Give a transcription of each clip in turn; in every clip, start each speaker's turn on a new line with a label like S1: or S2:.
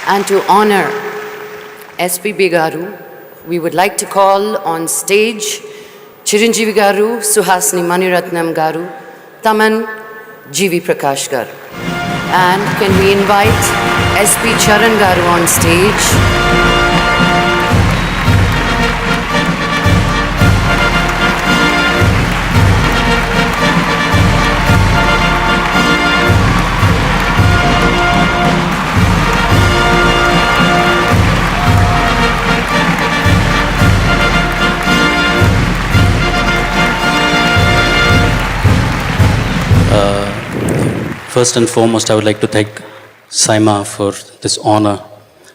S1: And to honor SPB Garu, we would like to call on stage Chiranjeevi Garu, Suhasini Maniratnam Garu, Taman G.V. Prakash Garu. And can we invite SP Charan Garu on stage?
S2: First and foremost, I would like to thank Saima for this honor.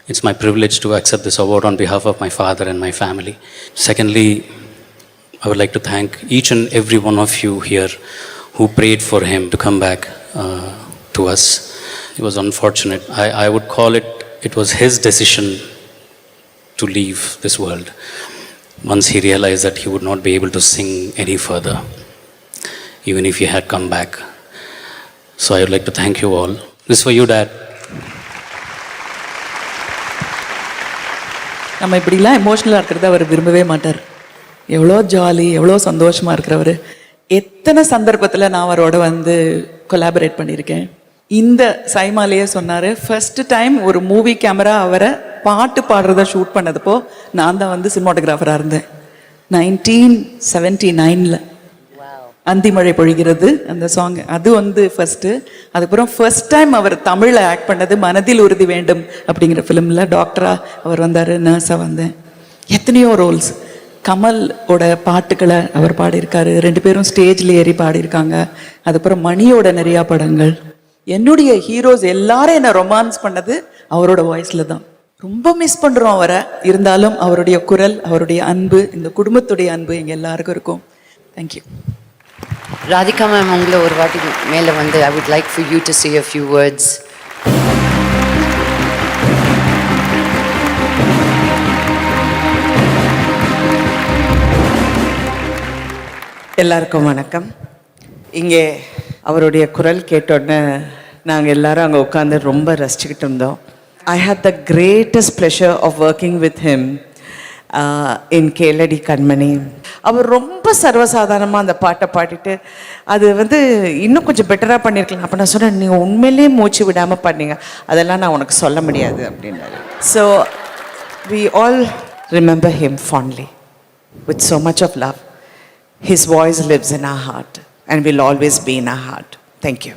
S2: It's my privilege to accept this award on behalf of my father and my family. Secondly, I would like to thank each and every one of you here who prayed for him to come back to us. It was unfortunate. I would call it was his decision to leave this world once he realized that he would not be able to sing any further, even if he had come back. So I would like to thank you all. This is for you, Dad.
S3: நம்ம இப்படிலாம் எமோஷ்னலாக இருக்கிறத அவர் விரும்பவே மாட்டார். எவ்வளோ jolly, எவ்வளோ சந்தோஷமாக இருக்கிறவர். எத்தனை சந்தர்ப்பத்தில் நான் அவரோட வந்து கொலாபரேட் பண்ணியிருக்கேன். இந்த சைமாலேயே சொன்னார், ஃபர்ஸ்ட் டைம் ஒரு மூவி கேமரா அவரை பாட்டு பாடுறத ஷூட் பண்ணதுப்போ நான் தான் வந்து சினிமாட்டோகிராஃபராக இருந்தேன். 1979 அந்திமழை பொழிகிறது அந்த சாங். அது வந்து ஃபர்ஸ்ட்டு. அதுக்கப்புறம் ஃபர்ஸ்ட் டைம் அவர் தமிழில் ஆக்ட் பண்ணது மனதில் உறுதி வேண்டும் அப்படிங்கிற ஃபிலிமில் டாக்டராக அவர் வந்தார், நர்ஸாக வந்தேன். எத்தனையோ ரோல்ஸ். கமலோட பாட்டுக்களை அவர் பாடியிருக்காரு. 2 பேரும் ஸ்டேஜில் ஏறி பாடியிருக்காங்க. அதுக்கப்புறம் மணியோட நிறையா படங்கள். என்னுடைய ஹீரோஸ் எல்லாரும் என்னை ரொமான்ஸ் பண்ணது அவரோட வாய்ஸில் தான். ரொம்ப மிஸ் பண்ணுறோம் அவரை. இருந்தாலும் அவருடைய குரல், அவருடைய அன்பு, இந்த குடும்பத்துடைய அன்பு எங்கள் எல்லாருக்கும் இருக்கும். தேங்க்யூ.
S1: Radhika ma'am, உங்களை ஒரு வாட்டி மேலே வந்து I would like for you to say a few words.
S4: எல்லாருக்கும் வணக்கம். இங்கே அவருடைய குரல் கேட்டோடனே நாங்கள் எல்லாரும் அங்கே உட்காந்து ரொம்ப ரசிச்சுக்கிட்டு இருந்தோம். I had the greatest pleasure of working with him in கேளடி கண்மணி. அவர் ரொம்ப சர்வசாதாரணமாக அந்த பாட்டை பாடிட்டு அது வந்து இன்னும் கொஞ்சம் பெட்டராக பண்ணியிருக்கலாம். அப்போ நான் சொன்னேன், நீங்கள் உண்மையிலேயே மூச்சு விடாமல் பண்ணீங்க, அதெல்லாம் நான் உனக்கு சொல்ல முடியாது அப்படின்னாரு. So we all remember him fondly with so much of love. His voice lives in our heart and will always be in our heart. Thank you.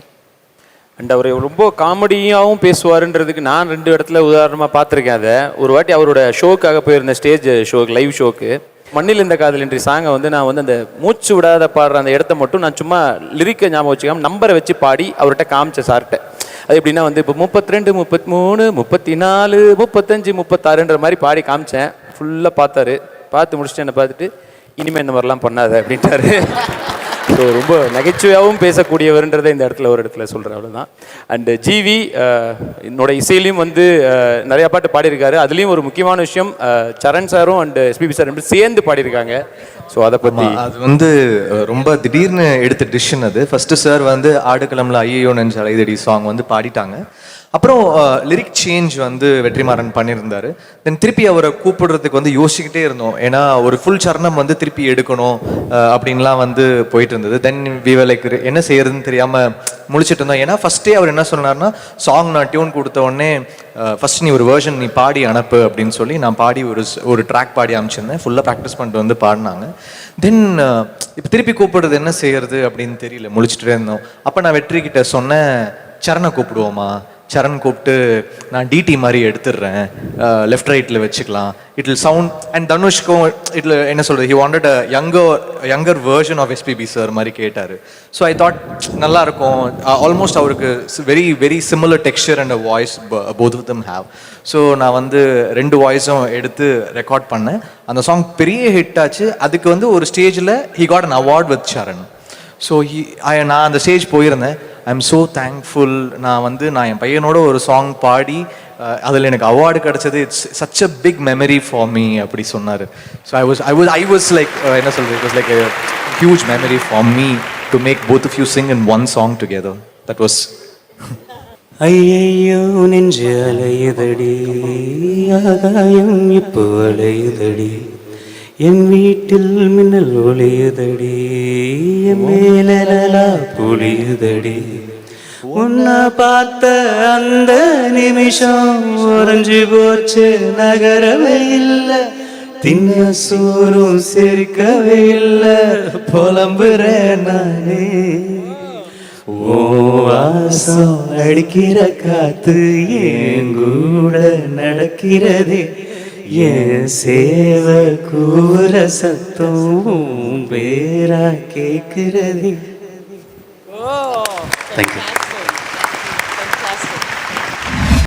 S5: And அவர் ரொம்ப காமெடியாகவும் பேசுவாருன்றதுக்கு நான் 2 இடத்துல உதாரணமாக பார்த்துருக்கேன். அதை ஒரு வாட்டி அவரோட ஷோக்காக போயிருந்த ஸ்டேஜ் ஷோக்கு, லைவ் ஷோக்கு, மண்ணில் இந்த காதல் என்ற சாங்கை வந்து நான் வந்து அந்த மூச்சு விடாத பாடுற அந்த இடத்த மட்டும் நான் சும்மா லிரிக்கை ஞாபகம் வச்சுக்காம நம்பரை வச்சு பாடி அவர்கிட்ட காமிச்ச சார்கிட்ட. அது எப்படின்னா வந்து இப்போ 32, 33, 34, 35, 36ன்ற மாதிரி பாடி காமிச்சேன். ஃபுல்லாக பார்த்தாரு. பார்த்து முடிச்சுட்டு என்னை பார்த்துட்டு, இனிமேல் இந்த மாதிரிலாம் பண்ணாத அப்படின்ட்டாரு. ஸோ ரொம்ப நகைச்சுவையாகவும் பேசக்கூடியவர்ன்றதை இந்த இடத்துல ஒரு இடத்துல சொல்கிறேன், அவ்வளோதான். அண்டு ஜிவி என்னோட இசையிலையும் வந்து நிறையா பாட்டு பாடியிருக்காரு. அதுலேயும் ஒரு முக்கியமான விஷயம், சரண் சாரும் அண்டு எஸ்பிபி சார் சேர்ந்து பாடியிருக்காங்க. ஸோ அதை பற்றி
S6: அது வந்து ரொம்ப திடீர்னு எடுத்த டிசிஷன் அது. ஃபஸ்ட்டு சார் வந்து ஆடுகளம்ல ஐயோ நெஞ்சு அலைதடி சாங் வந்து பாடிட்டாங்க. அப்புறம் லிரிக் சேஞ்ச் வந்து வெற்றிமாறன் பண்ணியிருந்தார். தென் திருப்பி அவரை கூப்பிடுறதுக்கு வந்து யோசிச்சுக்கிட்டே இருந்தோம். ஏன்னா ஒரு ஃபுல் சரணம் வந்து திருப்பி எடுக்கணும் அப்படின்லாம் வந்து போயிட்டு இருந்தது. தென் வீவர் லைக் என்ன செய்யறதுன்னு தெரியாமல் முழிச்சிட்டு இருந்தோம். ஏன்னா ஃபஸ்ட்டே அவர் என்ன சொன்னார்னா, சாங் நான் டியூன் கொடுத்த உடனே ஃபஸ்ட் நீ ஒரு வேர்ஷன் நீ பாடி அனுப்பு அப்படின்னு சொல்லி நான் பாடி ஒரு ட்ராக் பாடி அனுப்பிச்சிருந்தேன். ஃபுல்லாக ப்ராக்டிஸ் பண்ணிட்டு வந்து பாடினாங்க. தென் இப்போ திருப்பி கூப்பிடுறது என்ன செய்யறது அப்படின்னு தெரியல, முழிச்சிட்டே இருந்தோம். அப்போ நான் வெற்றி கிட்ட சொன்னேன், சரணை கூப்பிடுவோமா, சரண் கூப்பிட்டு நான் டிடி மாதிரி எடுத்துடுறேன், லெஃப்ட் ரைட்டில் வச்சுக்கலாம், இட் வில் சவுண்ட். அண்ட் தனுஷ்க்கும் இட்ல என்ன சொல்கிறது, he wanted a younger version of SPB sir மாதிரி கேட்டார். ஸோ ஐ தாட் நல்லா இருக்கும். ஆல்மோஸ்ட் அவருக்கு very very similar texture and a voice both of them have. So நான் வந்து 2 வாய்ஸும் எடுத்து ரெக்கார்ட் பண்ணேன். அந்த சாங் பெரிய ஹிட் ஆச்சு. அதுக்கு வந்து ஒரு ஸ்டேஜில் he got an award with Charan. So நான் அந்த ஸ்டேஜ் போயிருந்தேன். I am so thankful. நான் என் பையனோட ஒரு சாங் பாடி அதில் எனக்கு அவார்டு கிடச்சது. It's such a big memory for me அப்படி சொன்னார். ஸோ ஐ வாஸ் லைக் என்ன சொல்கிறது, it was like a huge memory for me to make both of you sing in one song together. That was
S2: ஐயையோ நெஞ்சு அலையுதடி, ஆகாயம் இப்போ அலையுதடி, என் வீட்டில் மின்னல் ஒளியுதடி, என் மேலா புளியுதடி, உன்னை பார்த்த அந்த நிமிஷம் உறைஞ்சு போச்சு, நகரவே இல்லை, தின்ன சோறும் சிரிக்கவே இல்லை, புலம்புறேன் நானே. ஓ வாசம் அடிக்கிற காத்து என் கூட நடக்கிறதே, என் சேவ கூற சத்தம் உன் பேரா கேட்கிறதே. தேங்க்யூ.